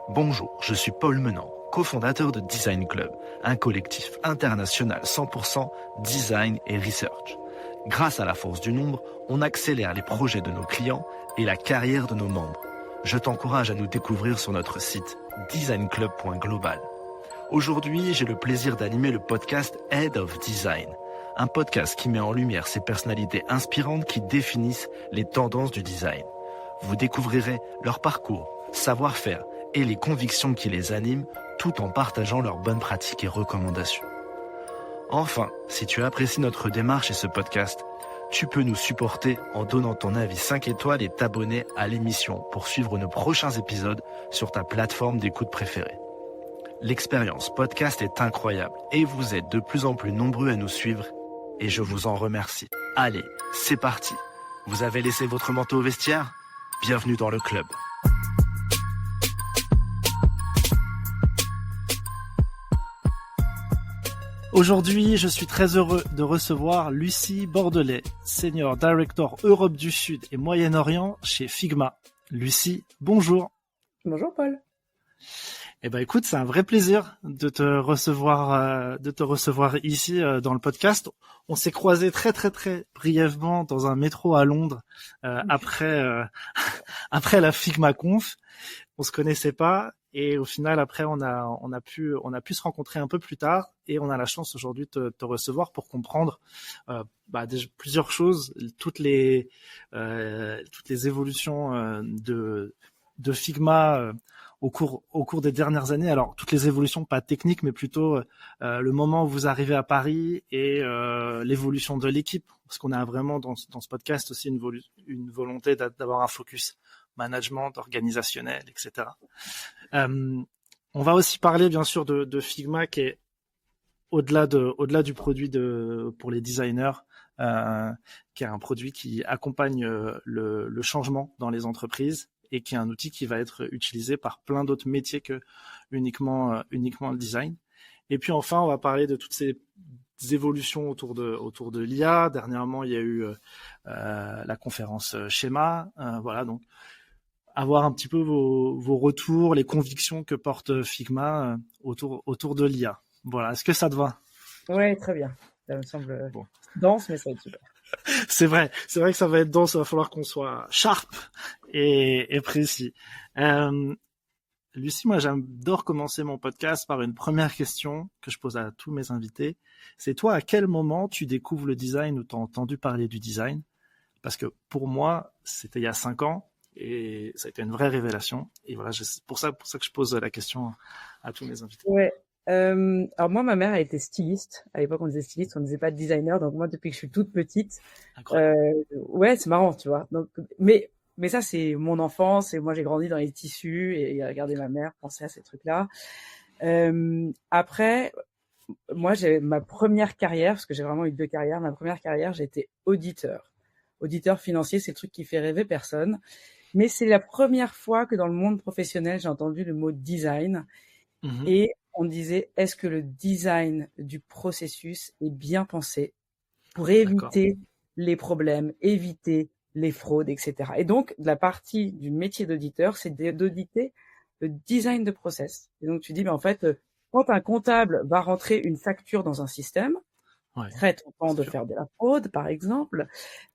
Bonjour, je suis Paul Menant, cofondateur de Design Club, un collectif international 100% design et research. Grâce à la force du nombre, on accélère les projets de nos clients et la carrière de nos membres. Je t'encourage à nous découvrir sur notre site designclub.global. Aujourd'hui, j'ai le plaisir d'animer le podcast Head of Design, un podcast qui met en lumière ces personnalités inspirantes qui définissent les tendances du design. Vous découvrirez leur parcours, savoir-faire et les convictions qui les animent, tout en partageant leurs bonnes pratiques et recommandations. Enfin, si tu apprécies notre démarche et ce podcast, tu peux nous supporter en donnant ton avis 5 étoiles et t'abonner à l'émission pour suivre nos prochains épisodes sur ta plateforme d'écoute préférée. L'expérience podcast est incroyable et vous êtes de plus en plus nombreux à nous suivre et je vous en remercie. Allez, c'est parti. Vous avez laissé votre manteau au vestiaire ? Bienvenue dans le club. Aujourd'hui, je suis très heureux de recevoir Lucie Bordelais, Senior Director Europe du Sud et Moyen-Orient chez Figma. Lucie, bonjour. Bonjour Paul. Eh ben écoute, c'est un vrai plaisir de te recevoir ici dans le podcast. On s'est croisés très brièvement dans un métro à Londres après la Figma Conf. On se connaissait pas et au final après on a pu se rencontrer un peu plus tard et on a la chance aujourd'hui de te recevoir pour comprendre déjà plusieurs choses, toutes les évolutions de Figma au cours des dernières années. Alors toutes les évolutions pas techniques mais plutôt le moment où vous arrivez à Paris et l'évolution de l'équipe, parce qu'on a vraiment dans ce podcast aussi une volonté d'avoir un focus management, organisationnel, etc. On va aussi parler bien sûr de Figma qui est au-delà du produit pour les designers, qui est un produit qui accompagne le changement dans les entreprises et qui est un outil qui va être utilisé par plein d'autres métiers que uniquement le design. Et puis enfin, on va parler de toutes ces évolutions autour de l'IA. Dernièrement, il y a eu la conférence Schéma. Voilà, donc avoir un petit peu vos retours, les convictions que porte Figma autour de l'IA. Voilà, est-ce que ça te va ? Ouais, très bien. Ça me semble dense, mais ça va être super. C'est vrai que ça va être dense, il va falloir qu'on soit sharp et précis. Lucie, moi j'adore commencer mon podcast par une première question que je pose à tous mes invités. C'est toi, à quel moment tu découvres le design ou t'as entendu parler du design ? Parce que pour moi, c'était il y a 5 ans et ça a été une vraie révélation. Et voilà, c'est pour ça que je pose la question à tous mes invités. Ouais. Alors moi, ma mère, elle était styliste. À l'époque, on disait styliste, on disait pas designer. Donc moi, depuis que je suis toute petite, ouais, c'est marrant, tu vois. Donc, mais ça, c'est mon enfance et moi, j'ai grandi dans les tissus et regarder ma mère penser à ces trucs-là. Après, moi, j'ai ma première carrière, parce que j'ai vraiment eu 2 carrières. Ma première carrière, j'ai été auditeur. Auditeur financier, c'est le truc qui fait rêver personne. Mais c'est la première fois que dans le monde professionnel, j'ai entendu le mot design. Mmh. Et on disait, est-ce que le design du processus est bien pensé pour éviter les problèmes, éviter les fraudes, etc. Et donc, la partie du métier d'auditeur, c'est d'auditer le design de process. Et donc, tu dis, mais en fait, quand un comptable va rentrer une facture dans un système, très tentant de faire de la fraude, par exemple,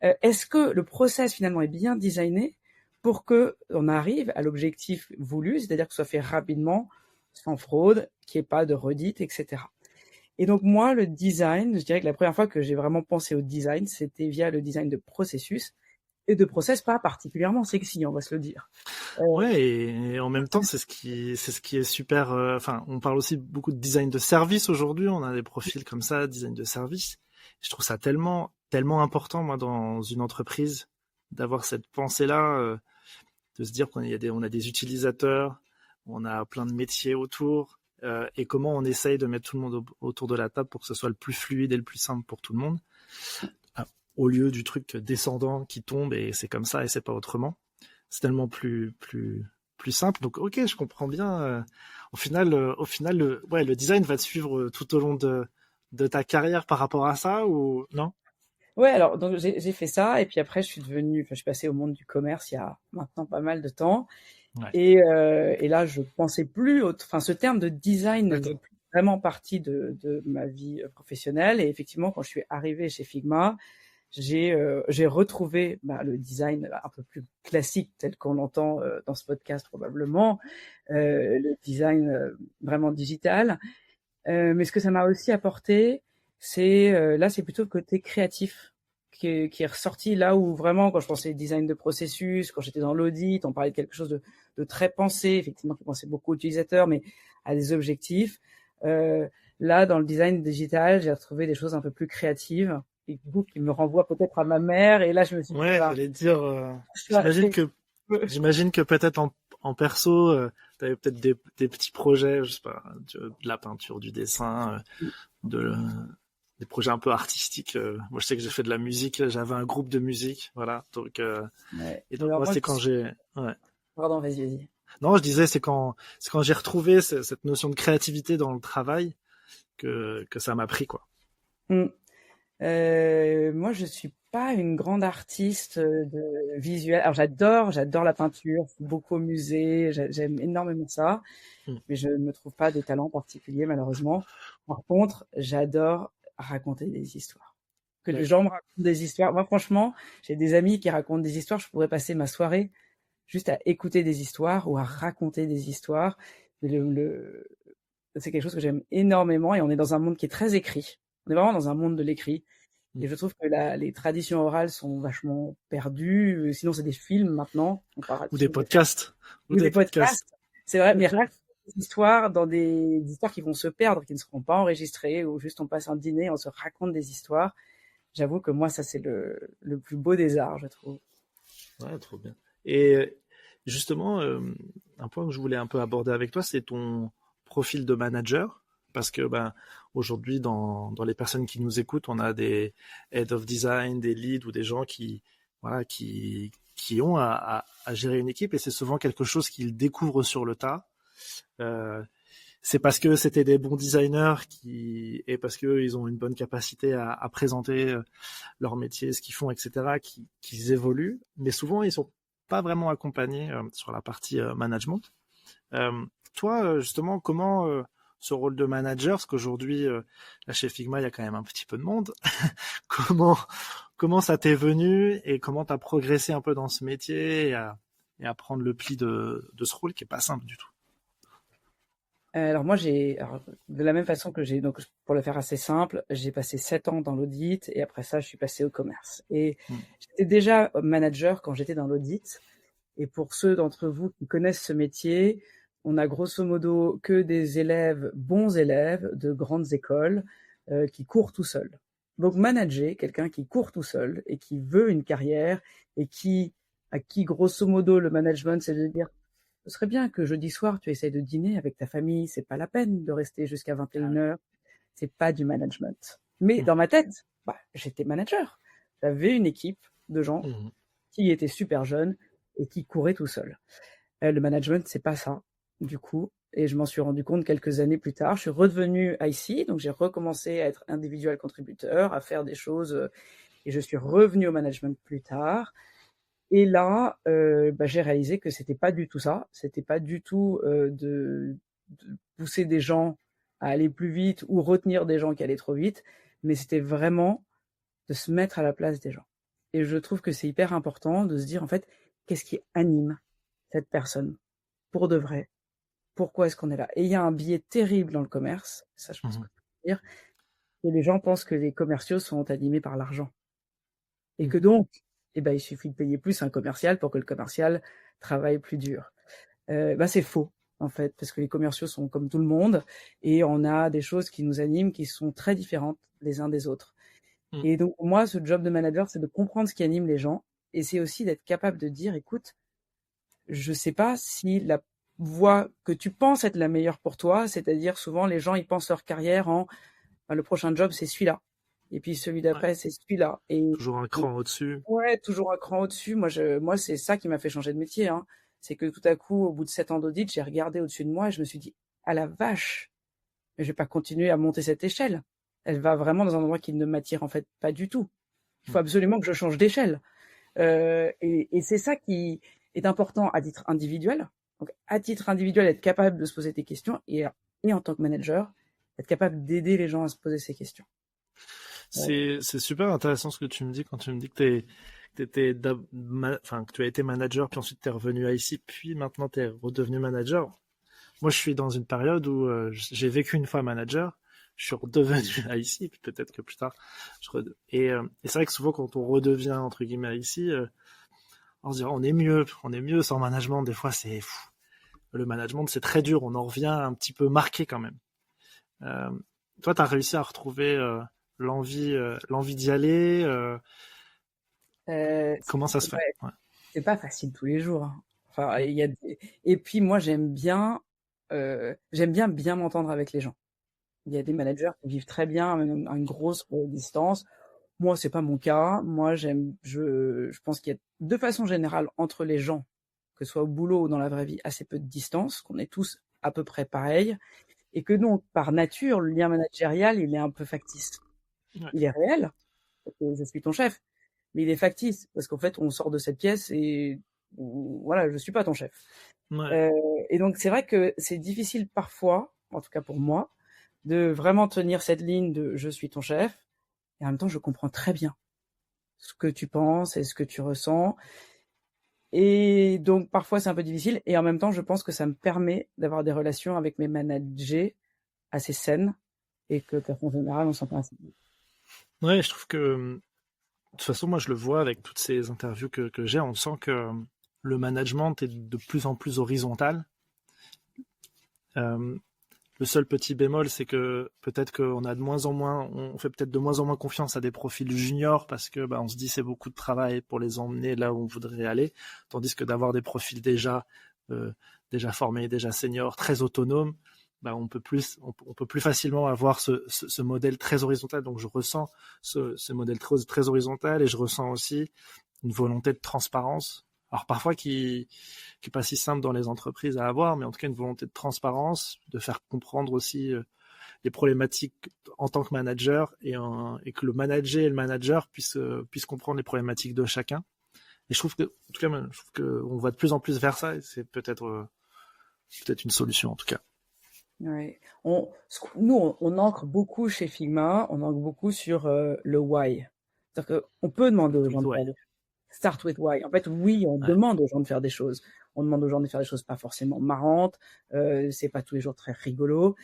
est-ce que le process, finalement, est bien designé pour que on arrive à l'objectif voulu, c'est-à-dire que ce soit fait rapidement, sans fraude, qu'il n'y ait pas de redite, etc. Et donc moi, le design, je dirais que la première fois que j'ai vraiment pensé au design, c'était via le design de processus, et de process pas particulièrement sexy, on va se le dire. Ouais, et en même temps, c'est ce qui est super. Enfin, on parle aussi beaucoup de design de service aujourd'hui. On a des profils comme ça, design de service. Je trouve ça tellement important, moi, dans une entreprise, d'avoir cette pensée-là, de se dire on a des utilisateurs, on a plein de métiers autour, et comment on essaye de mettre tout le monde autour de la table pour que ce soit le plus fluide et le plus simple pour tout le monde, au lieu du truc descendant qui tombe et c'est comme ça et c'est pas autrement. C'est tellement plus simple. Donc ok, je comprends bien. Au final, le design va te suivre tout au long de ta carrière par rapport à ça, ou non ? Ouais, alors donc j'ai fait ça et puis après je suis passée au monde du commerce il y a maintenant pas mal de temps. Ouais. Et là, je pensais plus, enfin, ce terme de design faisait plus vraiment partie de ma vie professionnelle. Et effectivement, quand je suis arrivée chez Figma, j'ai retrouvé le design un peu plus classique tel qu'on l'entend dans ce podcast probablement, le design vraiment digital. Mais ce que ça m'a aussi apporté, c'est là, c'est plutôt le côté créatif qui est ressorti là où vraiment, quand je pensais design de processus, quand j'étais dans l'audit, on parlait de quelque chose de très pensé, effectivement, qui pensait beaucoup aux utilisateurs, mais à des objectifs. Là, dans le design digital, j'ai retrouvé des choses un peu plus créatives et du coup, qui me renvoient peut-être à ma mère. Et là, je me suis dit, j'allais dire, j'imagine que peut-être en perso, tu avais peut-être des petits projets, je sais pas, de la peinture, du dessin, des projets un peu artistiques. Moi, je sais que j'ai fait de la musique, j'avais un groupe de musique, voilà. Donc, et donc, alors, moi, c'est quand j'ai... Ouais. Pardon, vas-y. Non, je disais, c'est quand j'ai retrouvé cette notion de créativité dans le travail que ça m'a pris, quoi. Moi, je suis pas une grande artiste de visuel. Alors, j'adore la peinture, je suis beaucoup au musée, j'aime énormément ça, mais je ne me trouve pas des talents particuliers, malheureusement. Par contre, j'adore raconter des histoires. Que les gens me racontent des histoires. Moi, franchement, j'ai des amis qui racontent des histoires. Je pourrais passer ma soirée juste à écouter des histoires ou à raconter des histoires. C'est quelque chose que j'aime énormément et on est dans un monde qui est très écrit. On est vraiment dans un monde de l'écrit. Et je trouve que les traditions orales sont vachement perdues. Sinon, c'est des films maintenant. Ou des podcasts. Ou des podcasts. C'est vrai, mais raconter des histoires dans des histoires qui vont se perdre, qui ne seront pas enregistrées, ou juste on passe un dîner, on se raconte des histoires. J'avoue que moi, ça, c'est le plus beau des arts, je trouve. Ouais, trop bien. Et justement, un point que je voulais un peu aborder avec toi, c'est ton profil de manager. Parce que aujourd'hui, dans les personnes qui nous écoutent, on a des head of design, des leads ou des gens qui ont à gérer une équipe, et c'est souvent quelque chose qu'ils découvrent sur le tas. C'est parce que c'était des bons designers et parce qu'ils ont une bonne capacité à présenter leur métier, ce qu'ils font, etc., qu'ils évoluent. Mais souvent, ils sont pas vraiment accompagnés sur la partie management. Toi, justement, comment ce rôle de manager, parce qu'aujourd'hui, là chez Figma, il y a quand même un petit peu de monde. Comment ça t'est venu et comment t'as progressé un peu dans ce métier et à prendre le pli de ce rôle qui est pas simple du tout? Alors moi, de la même façon que donc pour le faire assez simple, j'ai passé 7 ans dans l'audit et après ça, je suis passé au commerce. Et j'étais déjà manager quand j'étais dans l'audit. Et pour ceux d'entre vous qui connaissent ce métier, on a grosso modo que des bons élèves de grandes écoles qui courent tout seuls. Donc manager quelqu'un qui court tout seul et qui veut une carrière et à qui grosso modo le management, c'est de dire ce serait bien que jeudi soir tu essayes de dîner avec ta famille, c'est pas la peine de rester jusqu'à 21h, c'est pas du management. Mais dans ma tête, j'étais manager. J'avais une équipe de gens qui étaient super jeunes et qui couraient tout seuls. Le management, c'est pas ça, du coup. Et je m'en suis rendu compte quelques années plus tard. Je suis redevenu IC, donc j'ai recommencé à être individual contributeur, à faire des choses, et je suis revenu au management plus tard. Et là, j'ai réalisé que c'était pas du tout ça. C'était pas du tout de pousser des gens à aller plus vite ou retenir des gens qui allaient trop vite, mais c'était vraiment de se mettre à la place des gens. Et je trouve que c'est hyper important de se dire, en fait, qu'est-ce qui anime cette personne pour de vrai? Pourquoi est-ce qu'on est là? Et il y a un biais terrible dans le commerce, ça je pense que je peux dire, que les gens pensent que les commerciaux sont animés par l'argent. Et que donc, il suffit de payer plus un commercial pour que le commercial travaille plus dur. C'est faux, en fait, parce que les commerciaux sont comme tout le monde et on a des choses qui nous animent qui sont très différentes les uns des autres. Et donc, moi, ce job de manager, c'est de comprendre ce qui anime les gens et c'est aussi d'être capable de dire, écoute, je sais pas si la voie que tu penses être la meilleure pour toi, c'est-à-dire souvent les gens, ils pensent leur carrière en le prochain job, c'est celui-là. Et puis celui d'après, c'est celui-là. Et toujours un cran au-dessus. Ouais, toujours un cran au-dessus. Moi, c'est ça qui m'a fait changer de métier. C'est que tout à coup, au bout de 7 ans d'audit, j'ai regardé au-dessus de moi et je me suis dit, à la vache, mais je vais pas continuer à monter cette échelle. Elle va vraiment dans un endroit qui ne m'attire en fait pas du tout. Il faut absolument que je change d'échelle. Et c'est ça qui est important à titre individuel, Donc, à titre individuel, être capable de se poser tes questions et en tant que manager, être capable d'aider les gens à se poser ces questions. C'est super intéressant ce que tu me dis quand tu me dis que que tu as été manager, puis ensuite tu es revenu ici, puis maintenant tu es redevenu manager. Moi, je suis dans une période où j'ai vécu une fois manager, je suis redevenu ici, puis peut-être que plus tard, et c'est vrai que souvent quand on redevient entre guillemets ici, on se dit on est mieux sans management. Des fois, c'est fou. Le management, c'est très dur. On en revient un petit peu marqué quand même. Toi, tu as réussi à retrouver l'envie d'y aller. Comment ça se fait? Ouais. C'est pas facile tous les jours. Hein. Enfin, et puis moi, j'aime bien bien m'entendre avec les gens. Il y a des managers qui vivent très bien à une grosse distance. Moi, c'est pas mon cas. Moi, je pense qu'il y a de façon générale entre les gens, que ce soit au boulot ou dans la vraie vie, assez peu de distance, qu'on est tous à peu près pareils, et que donc, par nature, le lien managérial, il est un peu factice. Ouais. Il est réel, parce que je suis ton chef, mais il est factice, parce qu'en fait, on sort de cette pièce et voilà, je suis pas ton chef. Ouais. Et donc, c'est vrai que c'est difficile parfois, en tout cas pour moi, de vraiment tenir cette ligne de je suis ton chef, et en même temps, je comprends très bien ce que tu penses et ce que tu ressens. Et donc, parfois, c'est un peu difficile. Et en même temps, je pense que ça me permet d'avoir des relations avec mes managers assez saines et que, de façon générale, on s'entend assez bien. Ouais, je trouve que, de toute façon, moi, je le vois avec toutes ces interviews que j'ai, on sent que le management est de plus en plus horizontal. Le seul petit bémol, c'est que peut-être qu'on a on fait peut-être de moins en moins confiance à des profils juniors parce que on se dit c'est beaucoup de travail pour les emmener là où on voudrait aller, tandis que d'avoir des profils déjà formés, déjà seniors, très autonomes, on peut plus facilement avoir ce modèle très horizontal. Donc je ressens ce modèle très horizontal et je ressens aussi une volonté de transparence. Alors parfois qui est pas si simple dans les entreprises à avoir, mais en tout cas une volonté de transparence, de faire comprendre aussi les problématiques en tant que manager et que le manager et le manager puissent comprendre les problématiques de chacun. Et je trouve que, en tout cas, on va de plus en plus vers ça et c'est peut-être une solution en tout cas. Ouais. Nous, on ancre beaucoup chez Figma, on ancre beaucoup sur le why. C'est-à-dire qu'on peut demander aux gens de faire des choses. Start with why. En fait, oui, on demande aux gens de faire des choses. On demande aux gens de faire des choses pas forcément marrantes, c'est pas tous les jours très rigolo,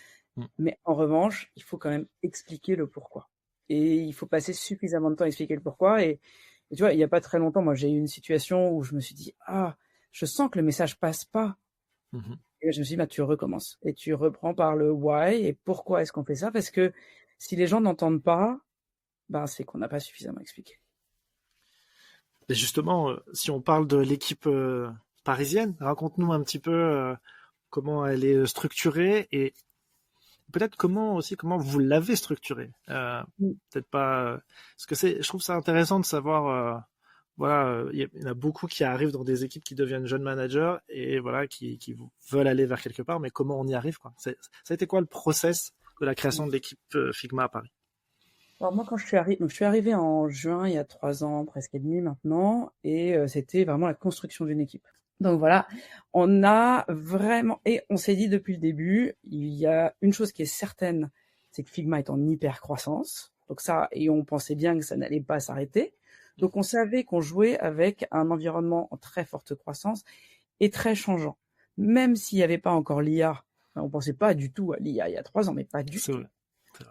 mais en revanche, il faut quand même expliquer le pourquoi. Et il faut passer suffisamment de temps à expliquer le pourquoi. Et tu vois, il y a pas très longtemps, moi, j'ai eu une situation où je me suis dit, je sens que le message passe pas. Et je me suis dit, tu recommences et tu reprends par le why et pourquoi est-ce qu'on fait ça? Parce que si les gens n'entendent pas, c'est qu'on n'a pas suffisamment expliqué. Et justement, si on parle de l'équipe parisienne, raconte-nous un petit peu comment elle est structurée et peut-être comment vous l'avez structurée. Peut-être pas. Parce que je trouve ça intéressant de savoir. Il y en a beaucoup qui arrivent dans des équipes qui deviennent jeunes managers et voilà qui veulent aller vers quelque part, mais comment on y arrive quoi? Ça a été quoi le process de la création de l'équipe Figma à Paris? Alors moi, quand je suis arrivée en juin, il y a 3 ans, presque et demi maintenant, et c'était vraiment la construction d'une équipe. Donc voilà, on a vraiment, et on s'est dit depuis le début, il y a une chose qui est certaine, c'est que Figma est en hyper croissance. Donc ça, et on pensait bien que ça n'allait pas s'arrêter. Donc on savait qu'on jouait avec un environnement en très forte croissance et très changeant. Même s'il n'y avait pas encore l'IA, on pensait pas du tout à l'IA il y a 3 ans, mais pas du tout.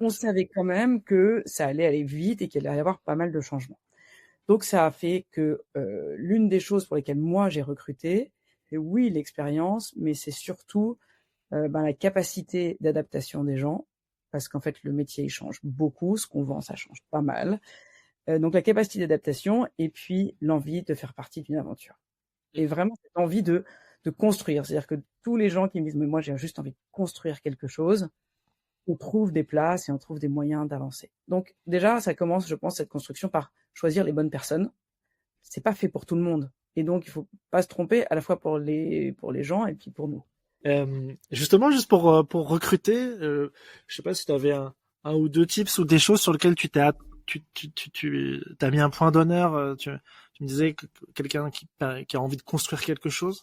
On savait quand même que ça allait aller vite et qu'il allait y avoir pas mal de changements. Donc ça a fait que l'une des choses pour lesquelles moi j'ai recruté, c'est oui l'expérience, mais c'est surtout la capacité d'adaptation des gens, parce qu'en fait le métier il change beaucoup, ce qu'on vend ça change pas mal. Donc la capacité d'adaptation et puis l'envie de faire partie d'une aventure. Et vraiment cette envie de construire, c'est-à-dire que tous les gens qui me disent mais moi j'ai juste envie de construire quelque chose, on trouve des places et on trouve des moyens d'avancer. Donc déjà, ça commence, je pense, cette construction par choisir les bonnes personnes. C'est pas fait pour tout le monde. Et donc, il faut pas se tromper à la fois pour les gens et puis pour nous. Justement, juste pour recruter, je sais pas si tu avais un ou deux tips ou des choses sur lesquelles tu t'as mis un point d'honneur. Tu me disais que quelqu'un qui a envie de construire quelque chose.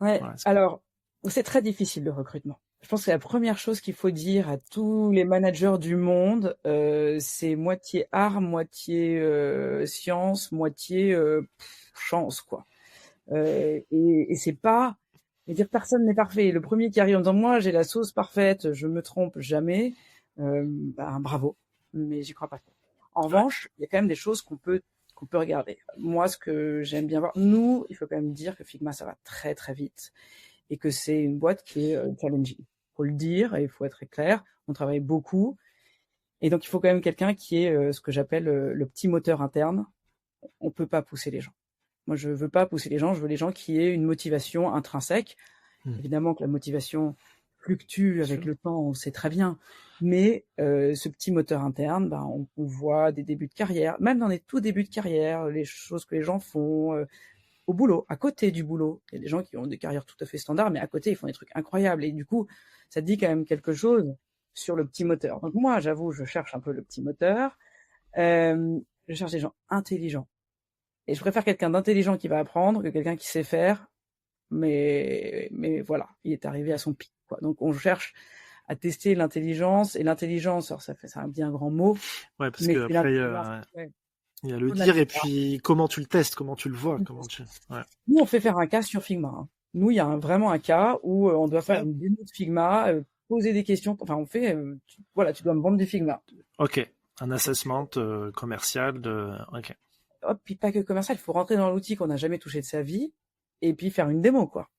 Ouais. Voilà, Alors, c'est très difficile le recrutement. Je pense que la première chose qu'il faut dire à tous les managers du monde, c'est moitié art, moitié science, moitié chance, quoi. Et c'est pas, je veux dire, personne n'est parfait. Le premier qui arrive en disant moi j'ai la sauce parfaite, je me trompe jamais, bravo, mais j'y crois pas trop. En revanche, il y a quand même des choses qu'on peut regarder. Moi, ce que j'aime bien voir, nous, il faut quand même dire que Figma ça va très très vite et que c'est une boîte qui est challenging. Faut le dire et il faut être très clair. On travaille beaucoup et donc il faut quand même quelqu'un qui est ce que j'appelle le petit moteur interne. On peut pas pousser les gens. Moi, je veux pas pousser les gens, je veux les gens qui aient une motivation intrinsèque. Évidemment que la motivation fluctue avec le temps, on sait très bien. Mais ce petit moteur interne, on voit des débuts de carrière, même dans les tout débuts de carrière, les choses que les gens font au boulot, à côté du boulot. Il y a des gens qui ont des carrières tout à fait standards, mais à côté, ils font des trucs incroyables. Et du coup, ça dit quand même quelque chose sur le petit moteur. Donc moi, j'avoue, je cherche un peu le petit moteur. Je cherche des gens intelligents. Et je préfère quelqu'un d'intelligent qui va apprendre que quelqu'un qui sait faire, mais voilà, il est arrivé à son pic, quoi. Donc on cherche à tester l'intelligence, et l'intelligence, alors c'est un bien grand mot. Ouais, parce que après, il y a le dire, et puis comment tu le testes, comment tu le vois, ouais. Nous, on fait faire un cas sur Figma. Hein. Nous, il y a vraiment un cas où on doit faire une démo de Figma, poser des questions. Enfin, on fait, tu dois me vendre du Figma. Ok, un assessment commercial ok. Hop, puis pas que commercial, il faut rentrer dans l'outil qu'on n'a jamais touché de sa vie, et puis faire une démo, quoi,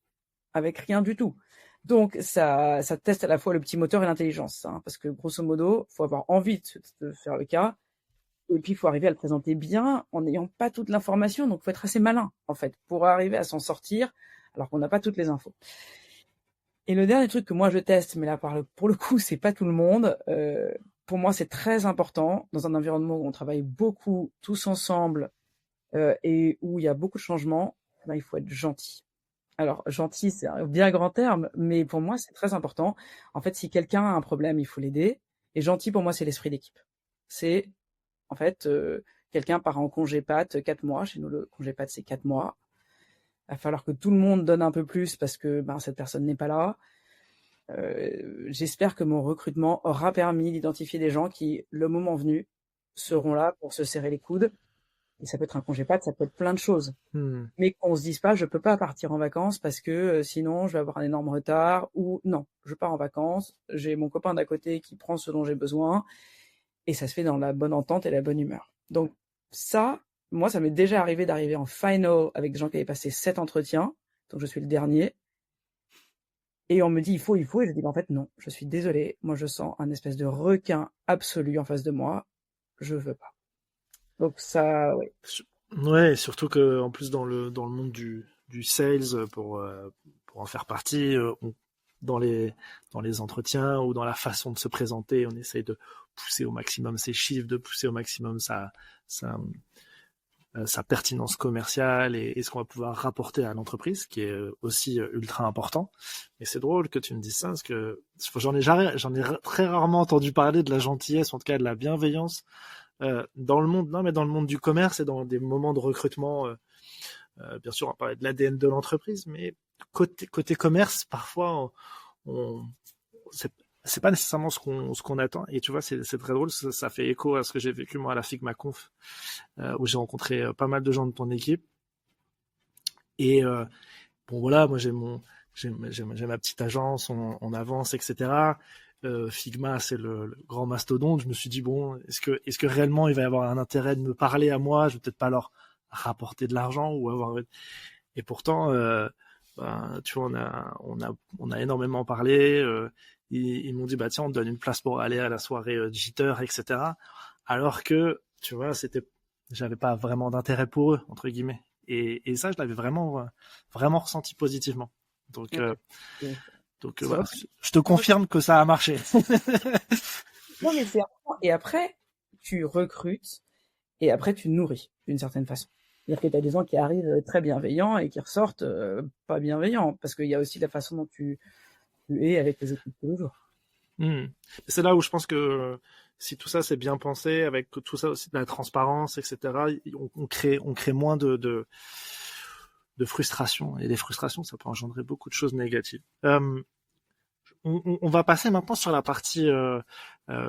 avec rien du tout. Donc, ça teste à la fois le petit moteur et l'intelligence, hein, parce que grosso modo, faut avoir envie de faire le cas, et puis il faut arriver à le présenter bien en n'ayant pas toute l'information, donc faut être assez malin, en fait, pour arriver à s'en sortir, alors qu'on n'a pas toutes les infos. Et le dernier truc que moi je teste, mais là pour le coup, c'est pas tout le monde, pour moi c'est très important, dans un environnement où on travaille beaucoup, tous ensemble, et où il y a beaucoup de changements, il faut être gentil. Alors, gentil, c'est un bien grand terme, mais pour moi, c'est très important. En fait, si quelqu'un a un problème, il faut l'aider. Et gentil, pour moi, c'est l'esprit d'équipe. C'est, en fait, quelqu'un part en congé patte 4 mois. Chez nous, le congé patte, c'est 4 mois. Il va falloir que tout le monde donne un peu plus parce que cette personne n'est pas là. J'espère que mon recrutement aura permis d'identifier des gens qui, le moment venu, seront là pour se serrer les coudes. Et ça peut être un congé patte, ça peut être plein de choses. Mais qu'on se dise pas, je peux pas partir en vacances parce que sinon je vais avoir un énorme retard, ou non, je pars en vacances, j'ai mon copain d'à côté qui prend ce dont j'ai besoin, et ça se fait dans la bonne entente et la bonne humeur. Donc ça, moi, ça m'est déjà arrivé d'arriver en final avec des gens qui avaient passé 7 entretiens, donc je suis le dernier, et on me dit il faut, et je dis en fait non, je suis désolé, moi je sens un espèce de requin absolu en face de moi, je veux pas. Donc ça, oui. Ouais, surtout que en plus dans le monde du sales, pour en faire partie, dans les entretiens ou dans la façon de se présenter, on essaye de pousser au maximum ses chiffres, de pousser au maximum sa pertinence commerciale et ce qu'on va pouvoir rapporter à l'entreprise, qui est aussi ultra important. Mais c'est drôle que tu me dises ça, parce que j'en ai très rarement entendu parler de la gentillesse, en tout cas de la bienveillance, dans le monde du commerce et dans des moments de recrutement. Bien sûr, on va parler de l'ADN de l'entreprise, mais côté commerce, parfois, c'est pas nécessairement ce qu'on attend. Et tu vois, c'est très drôle, ça fait écho à ce que j'ai vécu moi à la Figma Conf, où j'ai rencontré pas mal de gens de ton équipe. Et bon voilà, moi j'ai ma petite agence, on avance, etc. Figma, c'est le grand mastodonte. Je me suis dit bon, est-ce que réellement il va y avoir un intérêt de me parler à moi? Je vais peut-être pas leur rapporter de l'argent ou avoir. Et pourtant, tu vois, on a énormément parlé. Ils m'ont dit bah tiens, on te donne une place pour aller à la soirée Jitter, etc. Alors que tu vois, j'avais pas vraiment d'intérêt pour eux entre guillemets. Et ça, je l'avais vraiment ressenti positivement. Donc voilà, je te confirme que ça a marché. Non, mais et après, tu recrutes et après tu nourris d'une certaine façon. C'est-à-dire que tu as des gens qui arrivent très bienveillants et qui ressortent pas bienveillants, parce qu'il y a aussi la façon dont tu es avec les équipes tous les jours. C'est là où je pense que si tout ça c'est bien pensé, avec tout ça aussi de la transparence, etc., on crée moins de frustration. Et les frustrations, ça peut engendrer beaucoup de choses négatives. On va passer maintenant sur la partie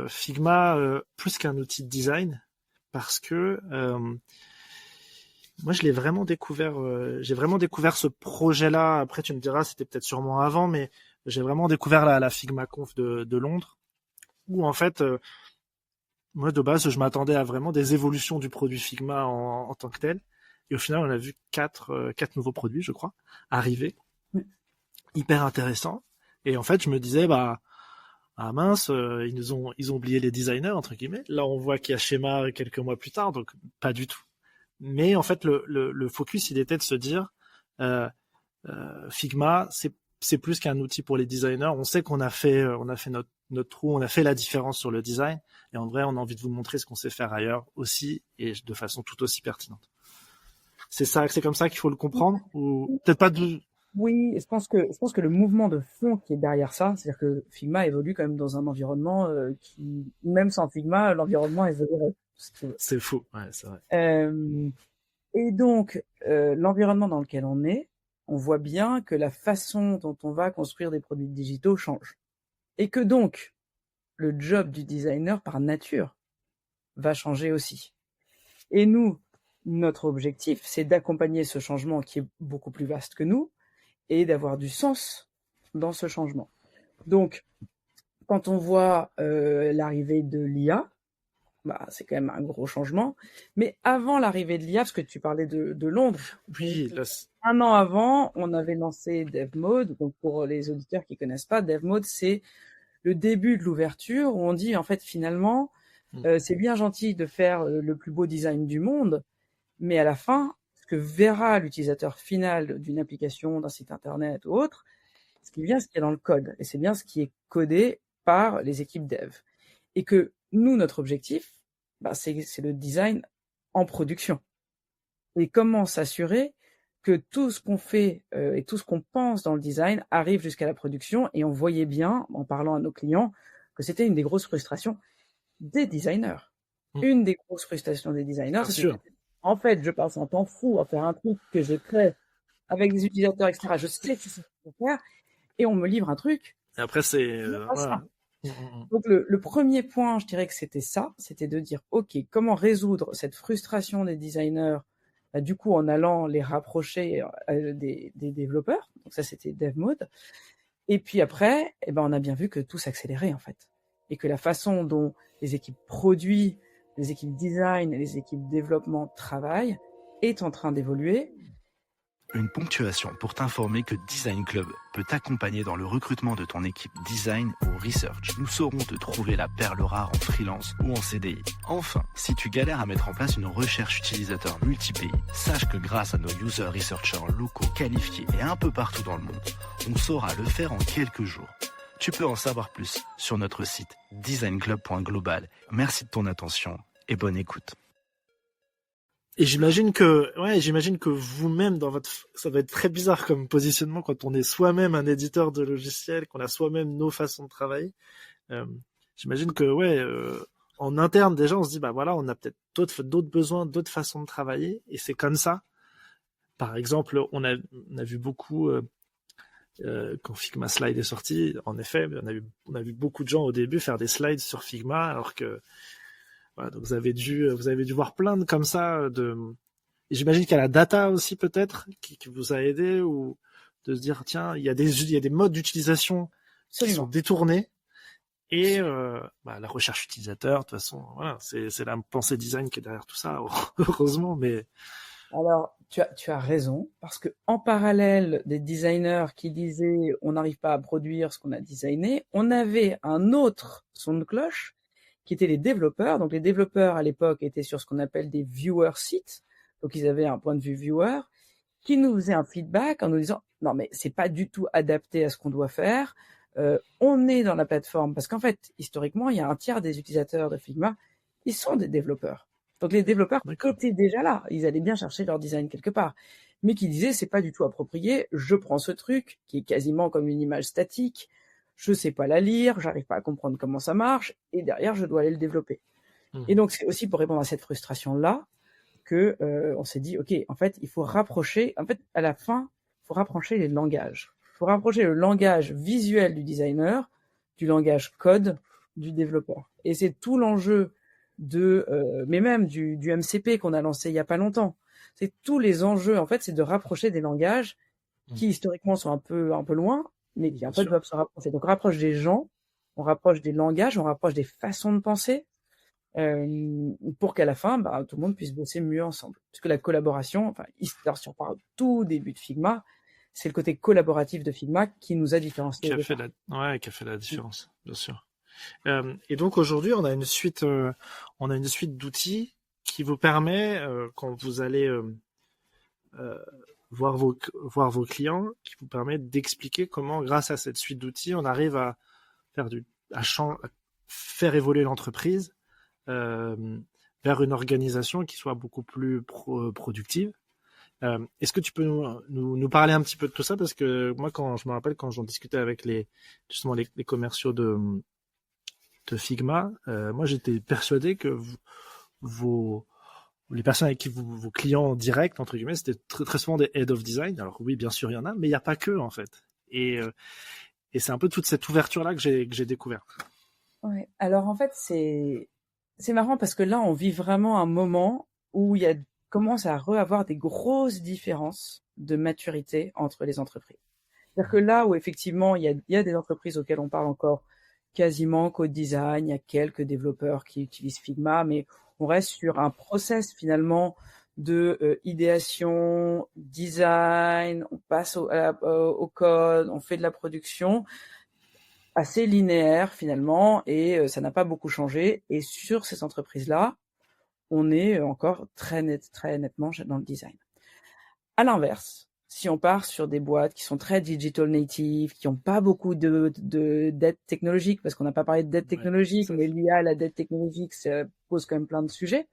Figma plus qu'un outil de design, parce que moi je l'ai vraiment découvert. J'ai vraiment découvert ce projet-là. Après, tu me diras, c'était peut-être sûrement avant, mais j'ai vraiment découvert la Figma Conf de Londres, où en fait, moi de base, je m'attendais à vraiment des évolutions du produit Figma en tant que tel. Et au final, on a vu quatre nouveaux produits, je crois, arriver, hyper intéressants. Et en fait, je me disais, ah mince, ils ont oublié les designers, entre guillemets. Là, on voit qu'il y a Schéma quelques mois plus tard, donc pas du tout. Mais en fait, le focus, il était de se dire, Figma, c'est plus qu'un outil pour les designers. On sait qu'on a fait notre trou, on a fait la différence sur le design. Et en vrai, on a envie de vous montrer ce qu'on sait faire ailleurs aussi, et de façon tout aussi pertinente. C'est comme ça qu'il faut le comprendre, ou peut-être pas de... Oui, je pense que le mouvement de fond qui est derrière ça, c'est-à-dire que Figma évolue quand même dans un environnement qui, même sans Figma, l'environnement évoluerait. C'est fou, ouais, c'est vrai. Et donc, l'environnement dans lequel on est, on voit bien que la façon dont on va construire des produits digitaux change. Et que donc, le job du designer, par nature, va changer aussi. Et nous, notre objectif, c'est d'accompagner ce changement qui est beaucoup plus vaste que nous, et d'avoir du sens dans ce changement. Donc, quand on voit l'arrivée de l'IA, c'est quand même un gros changement. Mais avant l'arrivée de l'IA, parce que tu parlais de Londres, oui, un an avant, on avait lancé DevMode. Donc, pour les auditeurs qui connaissent pas, DevMode, c'est le début de l'ouverture où on dit, en fait, finalement, c'est bien gentil de faire le plus beau design du monde, mais à la fin, ce que verra l'utilisateur final d'une application, d'un site internet ou autre, ce qui vient, ce qui est dans le code. Et c'est bien ce qui est codé par les équipes dev. Et que nous, notre objectif, c'est le design en production. Et comment s'assurer que tout ce qu'on fait et tout ce qu'on pense dans le design arrive jusqu'à la production. Et on voyait bien, en parlant à nos clients, que c'était une des grosses frustrations des designers. Une des grosses frustrations des designers, c'est que, en fait, je passe un temps fou à faire un truc que je crée avec des utilisateurs, etc. Je sais ce qu'il faut faire, et on me livre un truc. Et après, c'est... voilà. Donc, le premier point, je dirais que c'était ça, c'était de dire, OK, comment résoudre cette frustration des designers, du coup, en allant les rapprocher des développeurs. Donc ça, c'était DevMode. Et puis après, on a bien vu que tout s'accélérait, en fait. Et que la façon dont les équipes produits, les équipes design et les équipes développement travaillent est en train d'évoluer. Une ponctuation pour t'informer que Design Club peut t'accompagner dans le recrutement de ton équipe design ou research. Nous saurons te trouver la perle rare en freelance ou en CDI. Enfin, si tu galères à mettre en place une recherche utilisateur multi-pays, sache que grâce à nos user researchers locaux qualifiés et un peu partout dans le monde, on saura le faire en quelques jours. Tu peux en savoir plus sur notre site designclub.global. Merci de ton attention et bonne écoute. Et j'imagine que vous-même ça va être très bizarre comme positionnement quand on est soi-même un éditeur de logiciels, qu'on a soi-même nos façons de travailler. J'imagine que en interne déjà on se dit on a peut-être d'autres besoins, d'autres façons de travailler, et c'est comme ça. Par exemple, on a vu beaucoup quand Figma Slide est sorti. En effet, on a vu beaucoup de gens au début faire des slides sur Figma, alors que donc vous avez dû voir plein de comme ça et j'imagine qu'il y a la data aussi peut-être qui vous a aidé, ou de se dire tiens, il y a des modes d'utilisation qui sont détournés, et la recherche utilisateur, de toute façon, voilà, c'est la pensée design qui est derrière tout ça, heureusement. Mais alors tu as raison, parce que en parallèle des designers qui disaient on n'arrive pas à produire ce qu'on a designé, on avait un autre son de cloche qui étaient les développeurs. Donc les développeurs à l'époque étaient sur ce qu'on appelle des viewer seats, donc ils avaient un point de vue viewer, qui nous faisait un feedback en nous disant non mais c'est pas du tout adapté à ce qu'on doit faire, on est dans la plateforme, parce qu'en fait historiquement il y a un tiers des utilisateurs de Figma, ils sont des développeurs. Donc les développeurs étaient déjà là, ils allaient bien chercher leur design quelque part, mais qui disaient c'est pas du tout approprié, je prends ce truc qui est quasiment comme une image statique, je sais pas la lire, j'arrive pas à comprendre comment ça marche, et derrière je dois aller le développer. Et donc c'est aussi pour répondre à cette frustration-là que on s'est dit, ok, en fait, il faut rapprocher. En fait, à la fin, il faut rapprocher les langages. Il faut rapprocher le langage visuel du designer du langage code du développeur. Et c'est tout l'enjeu mais même du MCP qu'on a lancé il y a pas longtemps. C'est tous les enjeux. En fait, c'est de rapprocher des langages qui historiquement sont un peu loin, mais qui en fait doivent se rapprocher. Donc, on rapproche des gens, on rapproche des langages, on rapproche des façons de penser. Pour qu'à la fin, tout le monde puisse bosser mieux ensemble. Parce que la collaboration, alors si on parle au tout début de Figma, c'est le côté collaboratif de Figma qui nous a différenciés. Qui a fait la différence, bien sûr. Et donc aujourd'hui, on a une suite d'outils qui vous permet, quand vous allez voir vos clients, qui vous permet d'expliquer comment, grâce à cette suite d'outils, on arrive à faire évoluer l'entreprise vers une organisation qui soit beaucoup plus productive. Est-ce que tu peux nous parler un petit peu de tout ça? Parce que moi, je me rappelle quand j'en discutais avec les commerciaux de Figma, moi j'étais persuadé que les personnes avec qui vos clients directs, entre guillemets, c'était très, très souvent des head of design. Alors oui, bien sûr, il y en a, mais il n'y a pas que, en fait. Et c'est un peu toute cette ouverture-là que j'ai découverte. Ouais. Alors en fait, c'est marrant parce que là, on vit vraiment un moment où il commence à avoir des grosses différences de maturité entre les entreprises. C'est-à-dire que là où effectivement, il y a des entreprises auxquelles on parle encore quasiment code design, il y a quelques développeurs qui utilisent Figma, mais on reste sur un process finalement de idéation, design, on passe au code, on fait de la production, assez linéaire finalement, et ça n'a pas beaucoup changé. Et sur ces entreprises-là, on est encore très nettement dans le design. À l'inverse, si on part sur des boîtes qui sont très digital native, qui n'ont pas beaucoup de dette technologique, parce qu'on n'a pas parlé de dette technologique, mais l'IA, la dette technologique, ça pose quand même plein de sujets.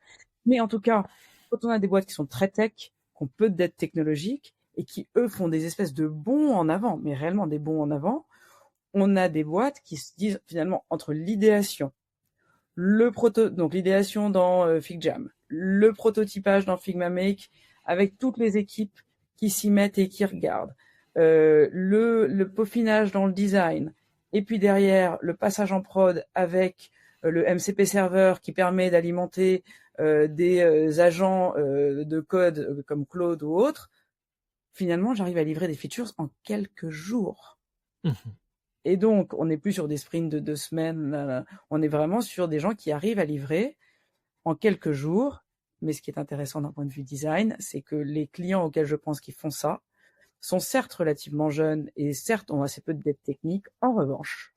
Mais en tout cas, quand on a des boîtes qui sont très tech, qui ont peu de dette technologique, et qui, eux, font des espèces de bonds en avant, mais réellement des bonds en avant, on a des boîtes qui se disent finalement entre l'idéation, donc l'idéation dans FigJam, le prototypage dans Figma Make, avec toutes les équipes qui s'y mettent et qui regardent, le peaufinage dans le design, et puis derrière le passage en prod avec le MCP serveur qui permet d'alimenter des agents de code comme Claude ou autres. Finalement, j'arrive à livrer des features en quelques jours. Et donc, on n'est plus sur des sprints de 2 semaines, on est vraiment sur des gens qui arrivent à livrer en quelques jours. Mais ce qui est intéressant d'un point de vue design, c'est que les clients auxquels je pense qu'ils font ça sont certes relativement jeunes et certes ont assez peu de dette technique. En revanche,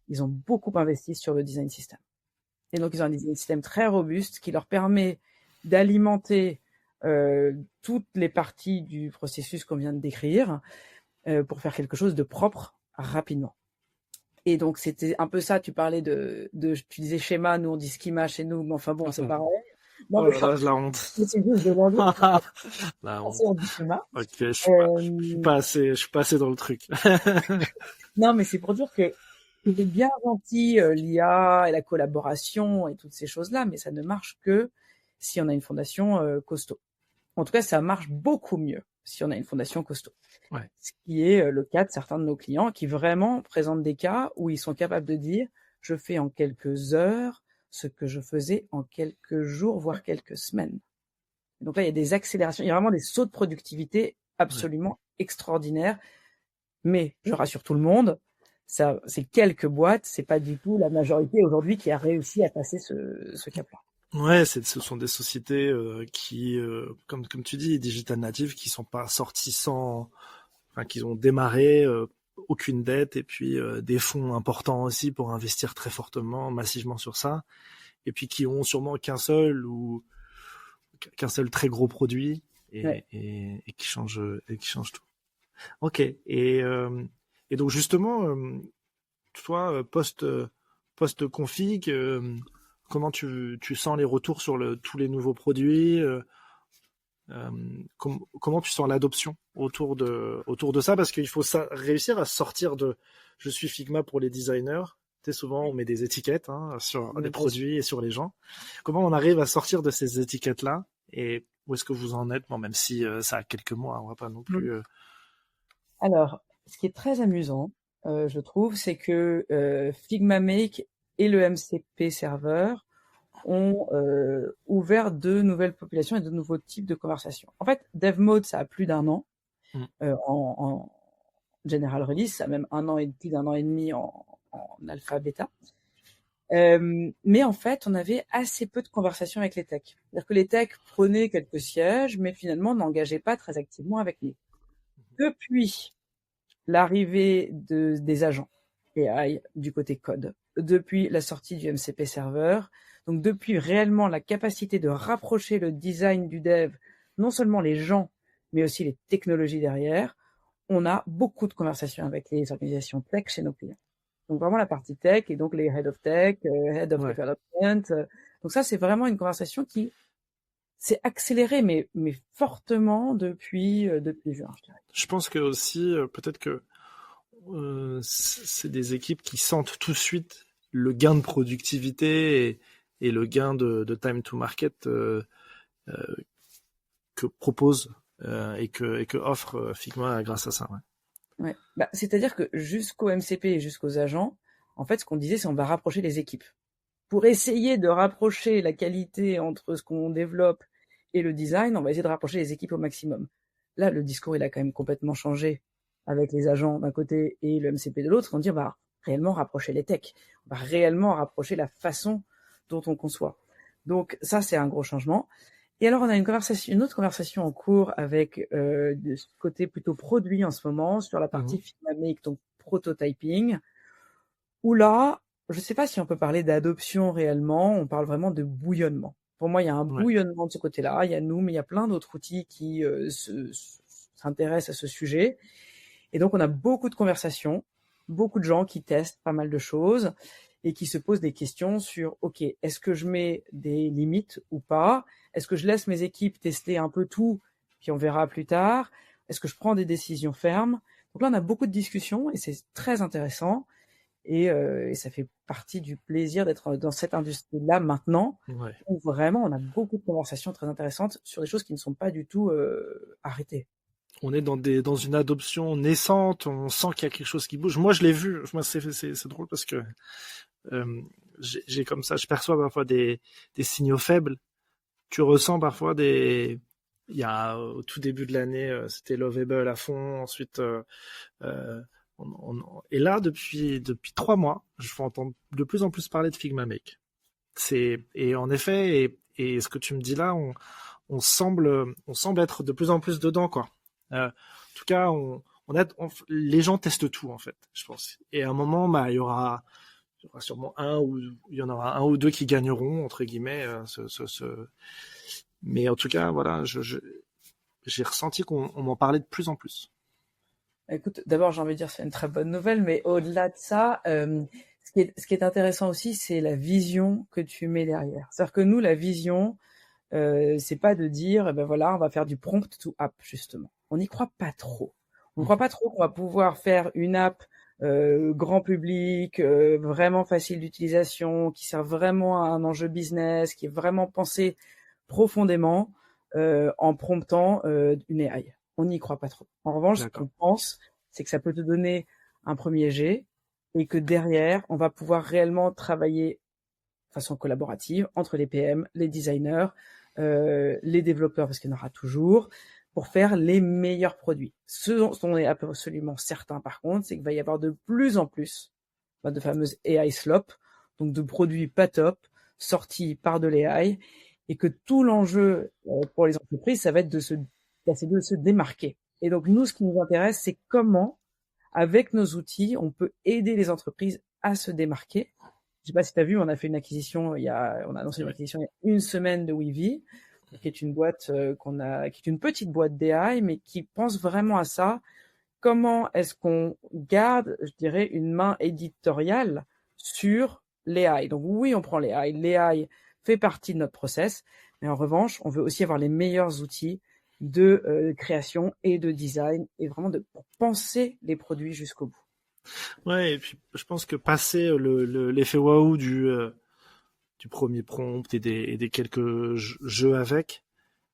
ils ont beaucoup investi sur le design system. Et donc, ils ont un design system très robuste qui leur permet d'alimenter toutes les parties du processus qu'on vient de décrire pour faire quelque chose de propre rapidement. Et donc, c'était un peu ça. Tu parlais tu disais schéma, nous on dit schema chez nous, mais enfin bon, c'est pareil. Non, la honte. C'est juste de l'anglais. La honte. On dit schéma. Ok, je suis pas assez dans le truc. Non, mais c'est pour dire que c'est bien gentil l'IA et la collaboration et toutes ces choses-là, mais ça ne marche que si on a une fondation costaud. En tout cas, ça marche beaucoup mieux si on a une fondation costaud. Ouais. Ce qui est le cas de certains de nos clients qui vraiment présentent des cas où ils sont capables de dire « je fais en quelques heures ce que je faisais en quelques jours, voire quelques semaines ». Donc là, il y a des accélérations, il y a vraiment des sauts de productivité absolument extraordinaires. Mais je rassure tout le monde, ça, c'est quelques boîtes, c'est pas du tout la majorité aujourd'hui qui a réussi à passer ce cap-là. Ouais, ce sont des sociétés qui, comme tu dis, digital native, qui sont pas sorties qui ont démarré aucune dette et puis des fonds importants aussi pour investir très fortement, massivement sur ça, et puis qui ont sûrement qu'un seul très gros produit et qui change tout. Ok. Et donc justement, toi, post config. Comment tu sens les retours sur tous les nouveaux produits comment tu sens l'adoption autour de ça, parce qu'il faut réussir à sortir de je suis Figma pour les designers. Souvent on met des étiquettes sur les produits et sur les gens. Comment on arrive à sortir de ces étiquettes là et Où est-ce que vous en êtes? Bon, même si ça a quelques mois, on va pas non plus... Alors, ce qui est très amusant, je trouve, c'est que Figma Make et le MCP Server ont ouvert de nouvelles populations et de nouveaux types de conversations. En fait, Dev Mode, ça a plus d'un an. En General Release, ça a même plus d'un an et demi en alpha bêta. Mais en fait, on avait assez peu de conversations avec les techs. C'est-à-dire que les techs prenaient quelques sièges, mais finalement n'engageaient pas très activement avec nous. Depuis l'arrivée des agents AI du côté code, depuis la sortie du MCP Server, donc depuis réellement la capacité de rapprocher le design du dev, non seulement les gens, mais aussi les technologies derrière, on a beaucoup de conversations avec les organisations tech chez nos clients. Donc vraiment la partie tech et donc les head of tech, head of development. Donc ça, c'est vraiment une conversation qui s'est accélérée, mais fortement depuis juin, je dirais. Je pense que aussi, peut-être que c'est des équipes qui sentent tout de suite le gain de productivité et le gain de time to market que propose et que offre Figma grâce à ça. Ouais. Bah, c'est-à-dire que jusqu'au MCP et jusqu'aux agents, en fait, ce qu'on disait, c'est on va rapprocher les équipes. Pour essayer de rapprocher la qualité entre ce qu'on développe et le design, on va essayer de rapprocher les équipes au maximum. Là, le discours, il a quand même complètement changé avec les agents d'un côté et le MCP de l'autre. On dit, on va réellement rapprocher les techs. On va réellement rapprocher la façon dont on conçoit. Donc ça, c'est un gros changement. Et alors, on a une autre conversation en cours avec de ce côté plutôt produit en ce moment, sur la partie Figma Make, donc prototyping, où là, je ne sais pas si on peut parler d'adoption réellement, on parle vraiment de bouillonnement. Pour moi, il y a un bouillonnement de ce côté-là, il y a nous, mais il y a plein d'autres outils qui s'intéressent à ce sujet. Et donc, on a beaucoup de conversations, beaucoup de gens qui testent pas mal de choses et qui se posent des questions sur, OK, est-ce que je mets des limites ou pas? Est-ce que je laisse mes équipes tester un peu tout, puis on verra plus tard? Est-ce que je prends des décisions fermes? Donc là, on a beaucoup de discussions et c'est très intéressant. Et ça fait partie du plaisir d'être dans cette industrie-là maintenant, où vraiment on a beaucoup de conversations très intéressantes sur des choses qui ne sont pas du tout arrêtées. On est dans une adoption naissante, on sent qu'il y a quelque chose qui bouge. Moi, je l'ai vu. Moi, c'est drôle parce que j'ai comme ça, je perçois parfois des signaux faibles. Tu ressens parfois il y a au tout début de l'année, c'était Lovable à fond. Ensuite, et là, depuis 3 mois, je vais entendre de plus en plus parler de Figma Make. Et en effet, et ce que tu me dis là, on semble être de plus en plus dedans, quoi. En tout cas, les gens testent tout, en fait, je pense. Et à un moment, bah, il y aura sûrement il y en aura un ou deux qui gagneront, entre guillemets, mais en tout cas, voilà, j'ai ressenti qu'on m'en parlait de plus en plus. Écoute, d'abord, j'ai envie de dire c'est une très bonne nouvelle, mais au-delà de ça, ce qui est intéressant aussi, c'est la vision que tu mets derrière. C'est-à-dire que nous, la vision, c'est pas de dire, eh ben voilà, on va faire du prompt to app, justement. On n'y croit pas trop. On ne croit pas trop qu'on va pouvoir faire une app grand public, vraiment facile d'utilisation, qui sert vraiment à un enjeu business, qui est vraiment pensé profondément en promptant une AI. On n'y croit pas trop. En revanche, ce qu'on pense, c'est que ça peut te donner un premier jet et que derrière, on va pouvoir réellement travailler de façon collaborative entre les PM, les designers, les développeurs, parce qu'il y en aura toujours, pour faire les meilleurs produits. Ce dont on est absolument certain, par contre, c'est qu'il va y avoir de plus en plus de fameuses AI slop, donc de produits pas top, sortis par de l'AI, et que tout l'enjeu pour les entreprises, ça va être de se démarquer. Et donc, nous, ce qui nous intéresse, c'est comment, avec nos outils, on peut aider les entreprises à se démarquer. Je sais pas si tu as vu, on a fait une acquisition, on a annoncé une acquisition il y a une semaine de Weavy, qui est une boîte qui est une petite boîte d'AI, mais qui pense vraiment à ça. Comment est-ce qu'on garde, je dirais, une main éditoriale sur l'AI? Donc oui, on prend l'AI. L'AI fait partie de notre process, mais en revanche, on veut aussi avoir les meilleurs outils de création et de design et vraiment pour penser les produits jusqu'au bout. Ouais, et puis je pense que passer l'effet waouh du premier prompt et des quelques jeux avec,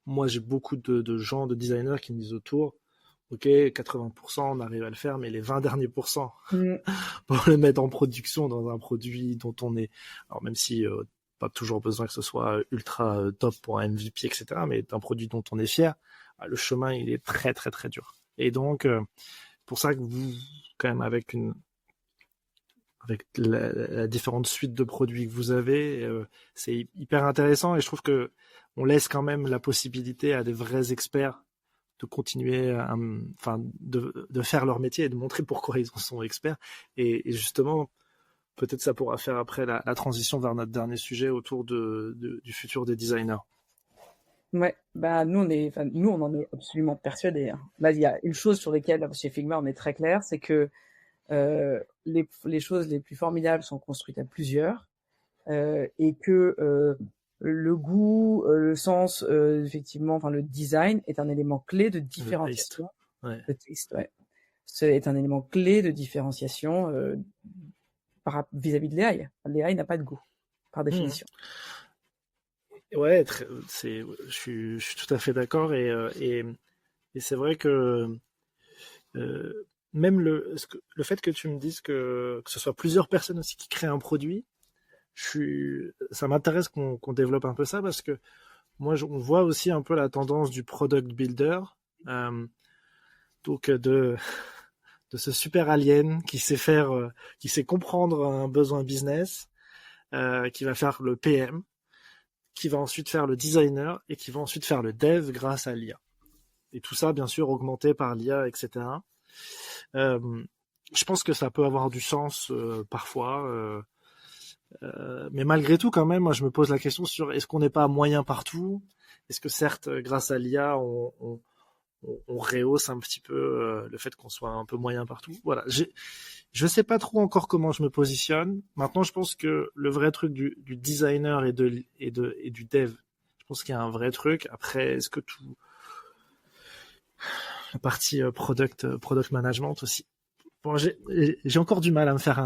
moi, j'ai beaucoup de gens, de designers qui me disent autour, OK, 80%, on arrive à le faire, mais les 20 derniers pourcents, pour le mettre en production dans un produit dont on est, alors même si pas toujours besoin que ce soit ultra top pour un MVP, etc., mais d'un produit dont on est fier, le chemin, il est très, très, très dur. Et donc, pour ça que vous, quand même, avec la différente suite de produits que vous avez, c'est hyper intéressant, et je trouve que on laisse quand même la possibilité à des vrais experts de continuer, de faire leur métier et de montrer pourquoi ils en sont experts. Et justement, peut-être ça pourra faire après la transition vers notre dernier sujet autour du futur des designers. Ouais, bah nous on en est absolument persuadés. Hein. Là, il y a une chose sur laquelle chez Figma on est très clair, c'est que les choses les plus formidables sont construites à plusieurs, et que le goût, le sens, effectivement, enfin le design est un élément clé de différenciation. Le taste, ouais. C'est un élément clé de différenciation vis-à-vis de l'AI. L'AI n'a pas de goût, par définition. Ouais, je suis tout à fait d'accord, et c'est vrai que même le fait que tu me dises que ce soit plusieurs personnes aussi qui créent un produit, ça m'intéresse qu'on développe un peu ça, parce que moi, on voit aussi un peu la tendance du product builder, donc de ce super alien qui sait comprendre un besoin business, qui va faire le PM, qui va ensuite faire le designer, et qui va ensuite faire le dev grâce à l'IA. Et tout ça, bien sûr, augmenté par l'IA, etc. Je pense que ça peut avoir du sens parfois, mais malgré tout, quand même, moi, je me pose la question sur est-ce qu'on n'est pas moyen partout? Est-ce que certes, grâce à l'IA, on rehausse un petit peu le fait qu'on soit un peu moyen partout? Voilà. Je sais pas trop encore comment je me positionne. Maintenant, je pense que le vrai truc du designer et du dev, je pense qu'il y a un vrai truc. Après, est-ce que la partie product management aussi. Bon, j'ai encore du mal à me faire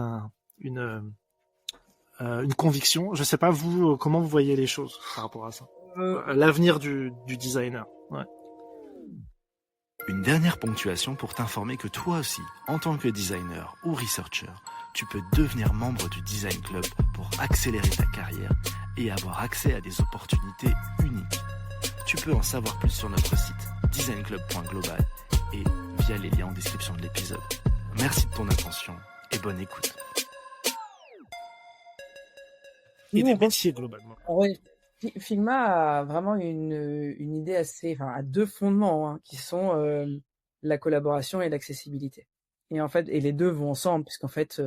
une conviction. Je sais pas vous comment vous voyez les choses par rapport à ça. L'avenir du designer. Ouais. Une dernière ponctuation pour t'informer que toi aussi, en tant que designer ou researcher, tu peux devenir membre du Design Club pour accélérer ta carrière et avoir accès à des opportunités uniques. Tu peux en savoir plus sur notre site designclub.global et via les liens en description de l'épisode. Merci de ton attention et bonne écoute. Et des métiers globalement. Oui. Figma a vraiment une idée à deux fondements, hein, qui sont la collaboration et l'accessibilité. Et en fait, les deux vont ensemble, puisqu'en fait,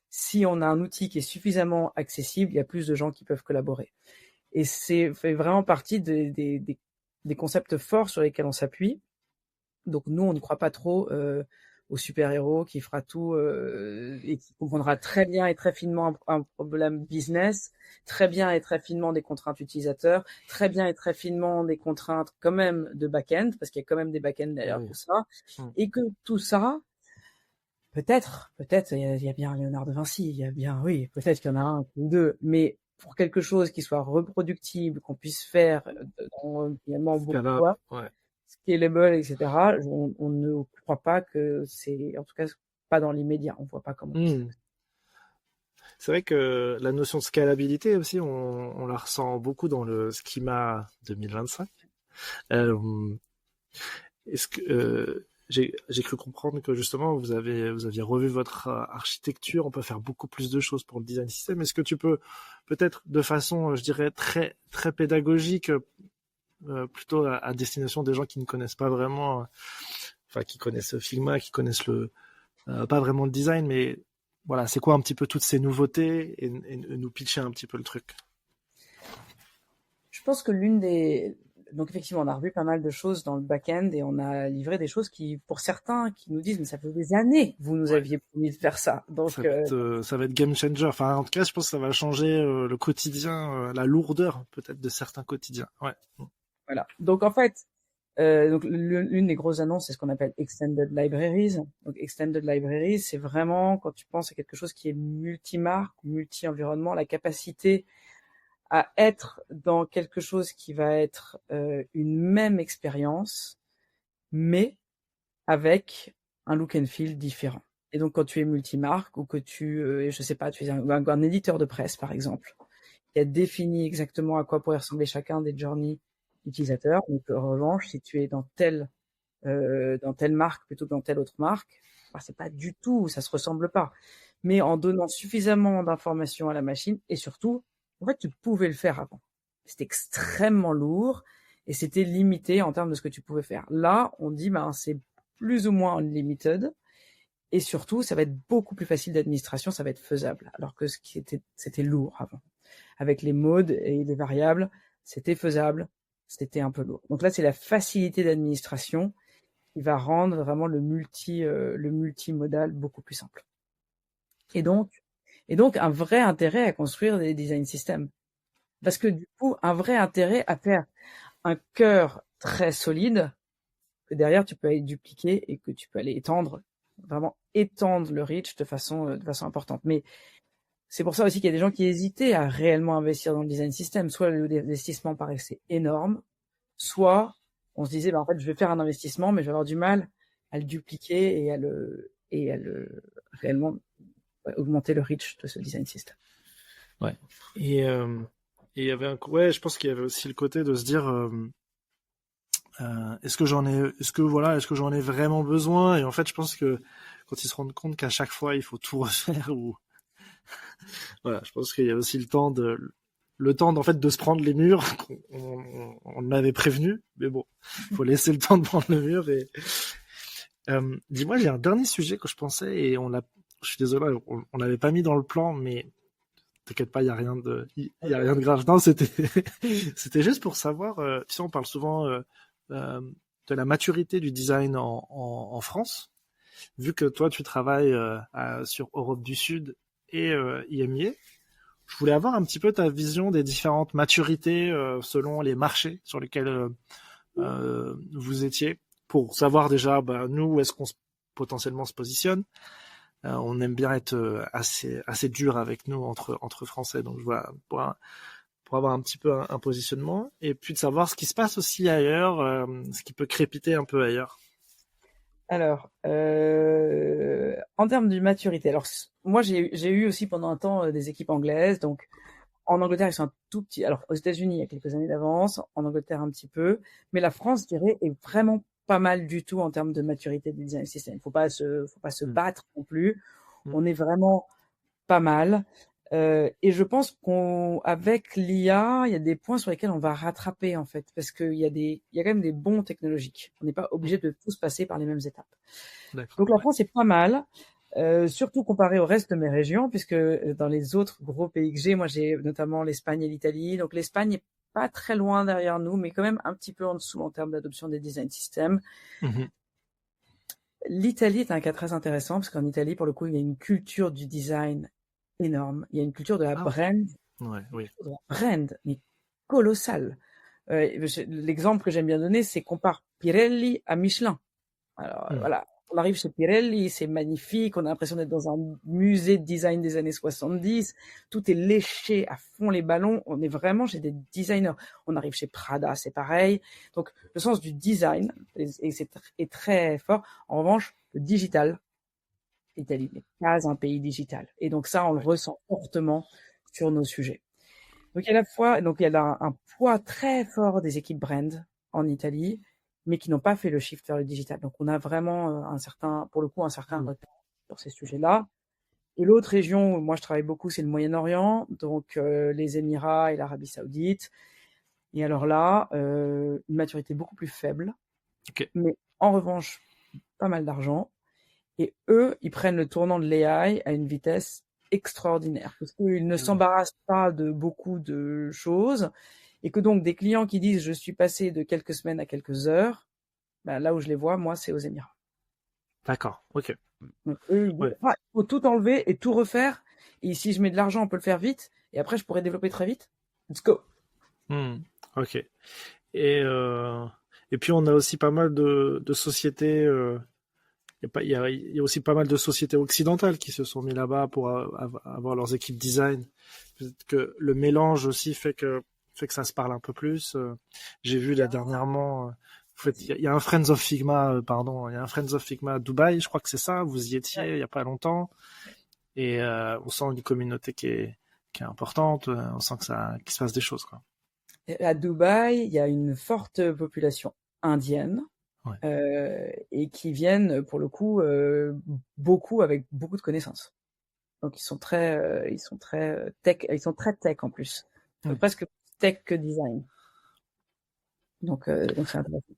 si on a un outil qui est suffisamment accessible, il y a plus de gens qui peuvent collaborer. Et c'est fait vraiment partie des concepts forts sur lesquels on s'appuie. Donc nous, on n'y croit pas trop au super-héros qui fera tout et qui comprendra très bien et très finement un problème business, très bien et très finement des contraintes utilisateurs, très bien et très finement des contraintes quand même de back-end, parce qu'il y a quand même des back-end derrière tout ça, et que tout ça, peut-être, il y a bien Léonard de Vinci, il y a bien, oui, peut-être qu'il y en a un ou deux, mais pour quelque chose qui soit reproductible, qu'on puisse faire finalement beaucoup de fois, scalable, etc., on ne croit pas que c'est, en tout cas, pas dans l'immédiat. On voit pas comment. C'est vrai que la notion de scalabilité aussi, on la ressent beaucoup dans le Schema 2025. Est-ce que j'ai cru comprendre que justement vous aviez revu votre architecture, on peut faire beaucoup plus de choses pour le design system. Est-ce que tu peux peut-être de façon, je dirais, très très pédagogique, plutôt à destination des gens qui ne connaissent pas vraiment, qui connaissent Figma, qui connaissent pas vraiment le design, mais voilà, c'est quoi un petit peu toutes ces nouveautés et nous pitcher un petit peu le truc. Je pense que donc effectivement, on a revu pas mal de choses dans le back-end et on a livré des choses qui, pour certains, qui nous disent mais ça fait des années que vous nous aviez promis de faire ça. Donc ça va être game changer. Enfin, en tout cas, je pense que ça va changer le quotidien, la lourdeur peut-être de certains quotidiens. Ouais. Voilà. Donc en fait, l'une des grosses annonces, c'est ce qu'on appelle Extended Libraries. Donc Extended Libraries, c'est vraiment quand tu penses à quelque chose qui est multi-marque, multi-environnement, la capacité à être dans quelque chose qui va être une même expérience, mais avec un look and feel différent. Et donc, quand tu es multimarque ou que je sais pas, tu es un éditeur de presse, par exemple, qui a défini exactement à quoi pourrait ressembler chacun des journeys utilisateurs. Donc, en revanche, si tu es dans telle marque plutôt que dans telle autre marque, bah, c'est pas du tout, ça se ressemble pas. Mais en donnant suffisamment d'informations à la machine, et surtout, en fait, tu pouvais le faire avant. C'était extrêmement lourd et c'était limité en termes de ce que tu pouvais faire. Là, on dit, ben, c'est plus ou moins unlimited. Et surtout, ça va être beaucoup plus facile d'administration, ça va être faisable. Alors que c'était lourd avant. Avec les modes et les variables, c'était faisable, c'était un peu lourd. Donc là, c'est la facilité d'administration qui va rendre vraiment le multimodal beaucoup plus simple. Et donc, un vrai intérêt à construire des design systems. Parce que du coup, un vrai intérêt à faire un cœur très solide que derrière tu peux aller dupliquer et que tu peux aller vraiment étendre le reach de façon importante. Mais c'est pour ça aussi qu'il y a des gens qui hésitaient à réellement investir dans le design system. Soit l'investissement paraissait énorme, soit on se disait, en fait, je vais faire un investissement, mais je vais avoir du mal à le dupliquer et à réellement augmenter le reach de ce design system. Ouais. Et il y avait je pense qu'il y avait aussi le côté de se dire, est-ce que j'en ai vraiment besoin? Et en fait, je pense que quand ils se rendent compte qu'à chaque fois il faut tout refaire ou voilà, je pense qu'il y a aussi le temps en fait de se prendre les murs. On l'avait prévenu, mais bon, faut laisser le temps de prendre le mur. Et dis-moi, j'ai un dernier sujet que je pensais et je suis désolé, on l'avait pas mis dans le plan, mais t'inquiète pas, il y a rien de grave. Non, c'était juste pour savoir. Tu sais, on parle souvent de la maturité du design en France. Vu que toi, tu travailles sur Europe du Sud et IMIA, je voulais avoir un petit peu ta vision des différentes maturités selon les marchés sur lesquels vous étiez, pour savoir déjà, nous, où est-ce qu'on potentiellement se positionne. On aime bien être assez dur avec nous entre Français, donc voilà, pour avoir un petit peu un positionnement, et puis de savoir ce qui se passe aussi ailleurs, ce qui peut crépiter un peu ailleurs. Alors, en termes de maturité, alors moi j'ai eu aussi pendant un temps des équipes anglaises, donc en Angleterre ils sont un tout petit, alors aux États-Unis il y a quelques années d'avance, en Angleterre un petit peu, mais la France, je dirais, est vraiment pas mal du tout en termes de maturité du design system. Faut pas se battre non plus. On est vraiment pas mal. Et je pense qu'avec l'IA, il y a des points sur lesquels on va rattraper, en fait, parce qu'il y a quand même des bons technologiques. On n'est pas obligé de tous passer par les mêmes étapes. Donc la France est pas mal, surtout comparé au reste de mes régions, puisque dans les autres gros pays que j'ai, moi j'ai notamment l'Espagne et l'Italie. Donc l'Espagne est pas très loin derrière nous, mais quand même un petit peu en dessous en termes d'adoption des design systems. L'Italie est un cas très intéressant, parce qu'en Italie, pour le coup, il y a une culture du design énorme. Il y a une culture de la brand, mais colossale. L'exemple que j'aime bien donner, c'est qu'on compare Pirelli à Michelin. Alors voilà, on arrive chez Pirelli, c'est magnifique, on a l'impression d'être dans un musée de design des années 70, tout est léché à fond les ballons, on est vraiment chez des designers. On arrive chez Prada, c'est pareil. Donc le sens du design est très fort. En revanche, le digital, l'Italie n'est pas un pays digital. Et donc ça, on le ressent fortement sur nos sujets. Donc il y a un poids très fort des équipes brand en Italie, mais qui n'ont pas fait le shift vers le digital. Donc on a vraiment un certain retard sur ces sujets-là. Et l'autre région où moi je travaille beaucoup, c'est le Moyen-Orient, donc les Émirats et l'Arabie Saoudite. Et alors là, une maturité beaucoup plus faible, mais en revanche, pas mal d'argent. Et eux, ils prennent le tournant de l'AI à une vitesse extraordinaire, parce qu'ils ne s'embarrassent pas de beaucoup de choses, et que donc des clients qui disent je suis passé de quelques semaines à quelques heures, là où je les vois, moi, c'est aux Émirats. D'accord, ok. Donc eux, ils disent, il faut tout enlever et tout refaire, et si je mets de l'argent, on peut le faire vite, et après je pourrais développer très vite. Let's go. Ok. Et puis on a aussi pas mal de sociétés il y a aussi pas mal de sociétés occidentales qui se sont mis là-bas pour avoir leurs équipes design. Peut-être que le mélange aussi fait que ça se parle un peu plus. J'ai vu là dernièrement, en fait, il y a un Friends of Figma, il y a un Friends of Figma à Dubaï, je crois que c'est ça. Vous y étiez il y a pas longtemps, et on sent une communauté qui est importante. On sent qu'il se passe des choses, quoi. À Dubaï, il y a une forte population indienne. Ouais. Et qui viennent pour le coup beaucoup avec beaucoup de connaissances. Donc ils sont très tech, ils sont très tech en plus, presque tech que design. Donc c'est intéressant.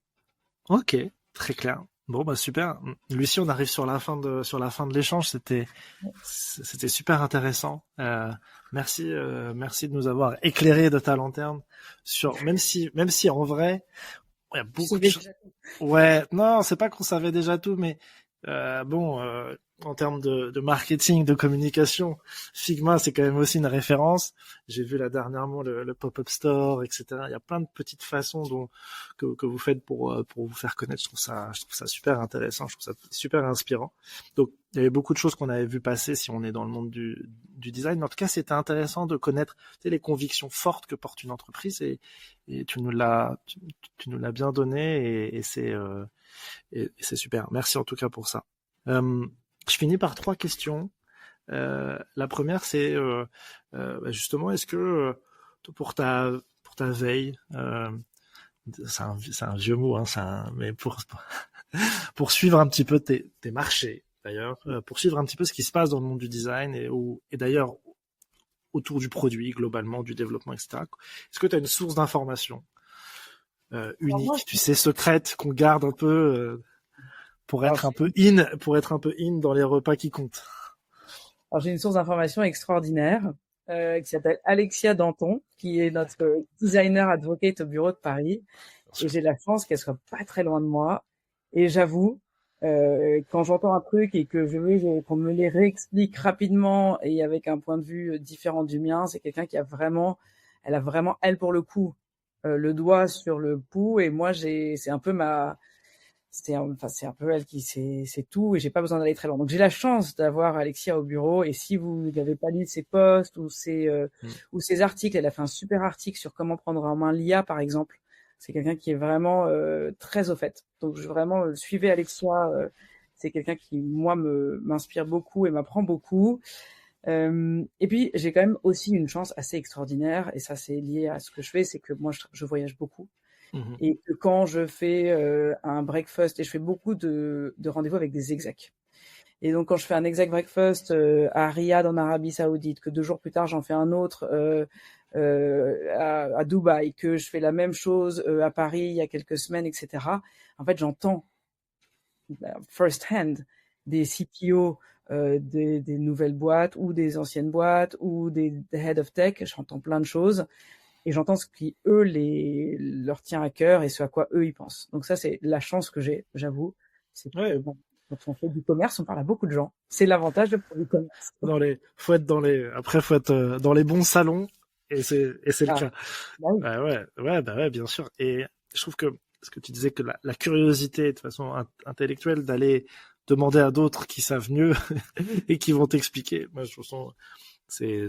Ok, très clair. Bon bah super. Lucie, on arrive sur la fin de l'échange. C'était super intéressant. Merci de nous avoir éclairé de ta lanterne sur même si en vrai il y a beaucoup de choses. Ouais, non, c'est pas qu'on savait déjà tout, mais en termes de marketing, de communication, Figma, c'est quand même aussi une référence. J'ai vu là dernièrement le pop-up store, etc. Il y a plein de petites façons que vous faites pour vous faire connaître. Je trouve ça super intéressant. Je trouve ça super inspirant. Donc, il y avait beaucoup de choses qu'on avait vu passer si on est dans le monde du design. Mais en tout cas, c'était intéressant de connaître, les convictions fortes que porte une entreprise et tu nous l'as bien donné et c'est super. Merci en tout cas pour ça. Je finis par 3 questions. La première, c'est justement, est-ce que pour ta veille, c'est un vieux mot, hein, mais pour suivre un petit peu tes marchés, d'ailleurs, pour suivre un petit peu ce qui se passe dans le monde du design et d'ailleurs autour du produit globalement, du développement, etc. Est-ce que tu as une source d'information unique, secrète, qu'on garde un peu pour être un peu in dans les repas qui comptent? Alors j'ai une source d'information extraordinaire qui s'appelle Alexia Danton, qui est notre designer advocate au bureau de Paris. Et j'ai la chance qu'elle soit pas très loin de moi. Et j'avoue, quand j'entends un truc et que je veux qu'on me les réexplique rapidement et avec un point de vue différent du mien, c'est quelqu'un qui a vraiment, elle pour le coup, le doigt sur le pouls. Et moi, c'est un peu c'est un peu elle qui c'est tout et j'ai pas besoin d'aller très loin. Donc j'ai la chance d'avoir Alexia au bureau et si vous n'avez pas lu ses posts ou ses articles, elle a fait un super article sur comment prendre en main l'IA par exemple. C'est quelqu'un qui est vraiment très au fait. Donc vraiment suivez Alexia, c'est quelqu'un qui moi m'inspire beaucoup et m'apprend beaucoup. Et puis j'ai quand même aussi une chance assez extraordinaire et ça c'est lié à ce que je fais, c'est que moi je voyage beaucoup. Et que quand je fais un breakfast, et je fais beaucoup de rendez-vous avec des execs. Et donc quand je fais un exec breakfast à Riyad en Arabie Saoudite, que 2 jours plus tard j'en fais un autre à Dubaï, que je fais la même chose à Paris il y a quelques semaines, etc. En fait, j'entends first hand des CPO des nouvelles boîtes ou des anciennes boîtes ou des head of tech. J'entends plein de choses. Et j'entends ce qui, eux, leur tient à cœur et ce à quoi eux, ils pensent. Donc ça, c'est la chance que j'ai, j'avoue. C'est que, bon, quand on fait du commerce, on parle à beaucoup de gens. C'est l'avantage de faire du commerce. Faut être dans les bons salons et c'est le cas. Bah oui. Ouais, bien sûr. Et je trouve que ce que tu disais que la curiosité de façon intellectuelle d'aller demander à d'autres qui savent mieux et qui vont t'expliquer. Moi, je trouve c'est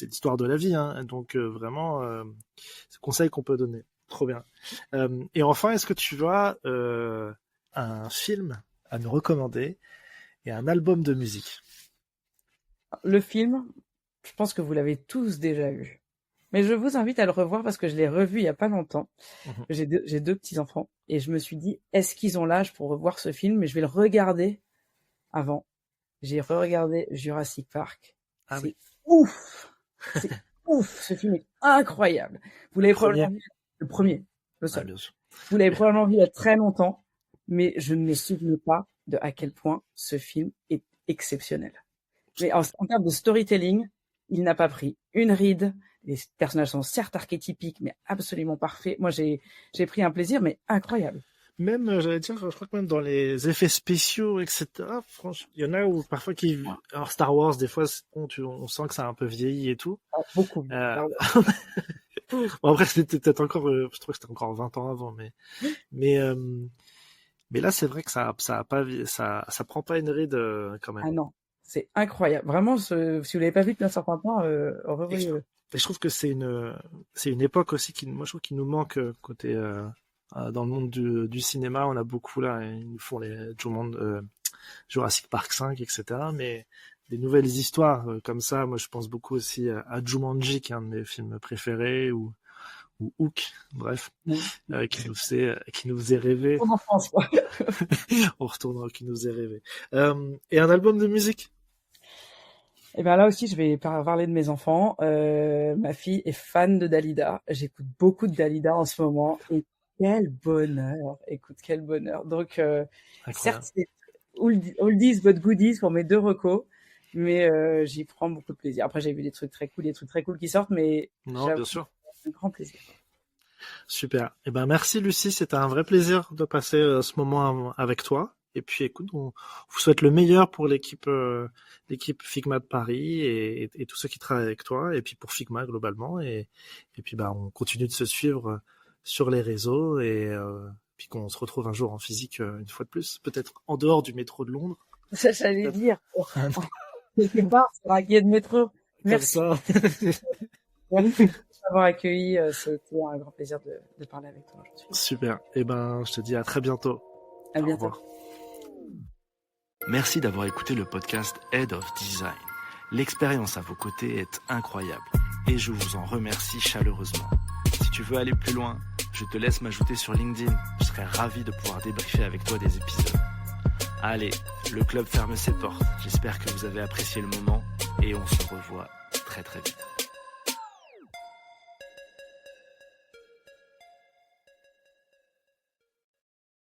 l'histoire de la vie, hein. Donc vraiment c'est le conseil qu'on peut donner. Trop bien. Et enfin, est-ce que tu as un film à nous recommander et un album de musique? Le film, je pense que vous l'avez tous déjà vu, mais je vous invite à le revoir parce que je l'ai revu il y a pas longtemps. J'ai 2 petits enfants et je me suis dit est-ce qu'ils ont l'âge pour revoir ce film, mais je vais le regarder avant. J'ai re-regardé Jurassic Park. Ah c'est oui. Ouf, c'est ouf, ce film est incroyable. Vous l'avez probablement vu, le premier, le seul. Vous l'avez probablement vu il y a très longtemps, mais je ne me souviens pas de à quel point ce film est exceptionnel. Mais en termes de storytelling, il n'a pas pris une ride. Les personnages sont certes archétypiques, mais absolument parfaits. Moi, j'ai pris un plaisir, mais incroyable. Même, j'allais dire, je crois que même dans les effets spéciaux, etc., franchement, il y en a où parfois alors Star Wars, des fois, on sent que ça a un peu vieilli et tout. Beaucoup. Bon, après, c'était peut-être encore, je trouve que c'était encore 20 ans avant, mais Mais là, c'est vrai que ça prend pas une ride quand même. Ah non, c'est incroyable. Vraiment, si vous l'avez pas vu depuis un certain temps, revoyez-le. Et je trouve que c'est une époque aussi moi je trouve qu'il nous manque côté dans le monde du cinéma. On a beaucoup là, ils nous font les Jurassic Park 5, etc. Mais des nouvelles histoires comme ça, moi je pense beaucoup aussi à Jumanji, qui est un de mes films préférés, ou Hook, bref, qui nous faisait rêver. En France, quoi. On retourne, qui nous faisait rêver. Et un album de musique? Et ben là aussi, je vais parler de mes enfants. Ma fille est fan de Dalida. J'écoute beaucoup de Dalida en ce moment. Et quel bonheur. Écoute, quel bonheur. Donc, certes, c'est oldies but goodies pour mes 2 recos. Mais j'y prends beaucoup de plaisir. Après, j'ai vu des trucs très cool qui sortent. Mais non, bien sûr. Un grand plaisir. Super. Et ben merci Lucie, c'était un vrai plaisir de passer ce moment avec toi. Et puis écoute, on vous souhaite le meilleur pour l'équipe Figma de Paris et tous ceux qui travaillent avec toi, et puis pour Figma globalement. Et puis on continue de se suivre sur les réseaux, et puis qu'on se retrouve un jour en physique une fois de plus, peut-être en dehors du métro de Londres. Ça, j'allais dire. Quelque part, sur un guide de métro. Merci. Merci d'avoir accueilli. C'était un grand plaisir de parler avec toi aujourd'hui. Super. Et je te dis à très bientôt. À bientôt. Au revoir. Merci d'avoir écouté le podcast Head of Design. L'expérience à vos côtés est incroyable et je vous en remercie chaleureusement. Si tu veux aller plus loin, je te laisse m'ajouter sur LinkedIn. Je serai ravi de pouvoir débriefer avec toi des épisodes. Allez, le club ferme ses portes. J'espère que vous avez apprécié le moment et on se revoit très très vite.